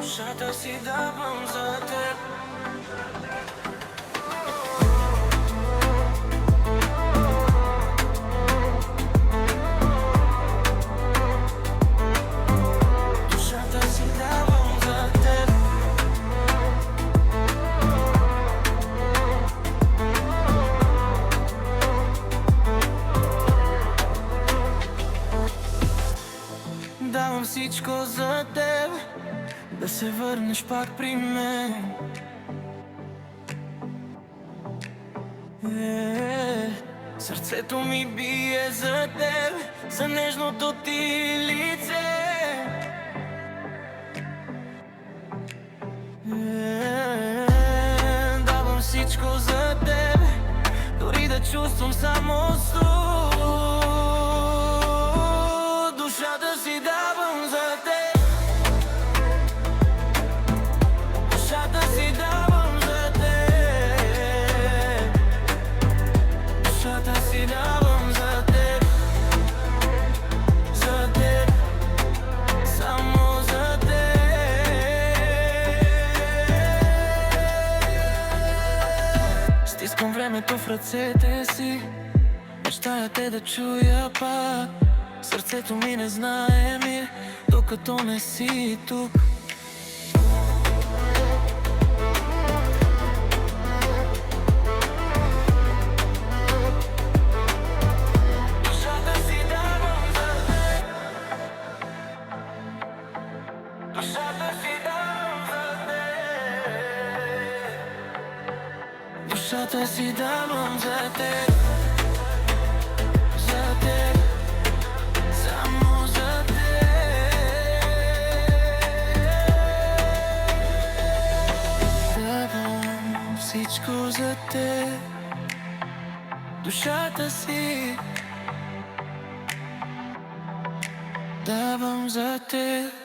Душата си давам за теб. Душата си давам за теб. Давам всичко за теб, да се върнеш пак при мен. Сърцето ми бие за теб, за нежното ти лице. Давам всичко за теб, дори да чувствам само студ. Душата си давам за теб. Душата си давам за теб. Душата си давам за теб. За теб, само за теб. Стискам времето в ръцете си, мечтая те да чуя пак. Сърцето ми не знае мир, докато не си тук. Душата си давам за теб. Душата си давам за теб. Душата си давам за теб. За теб, само за теб. Давам всичко за теб. Душата си давам за теб.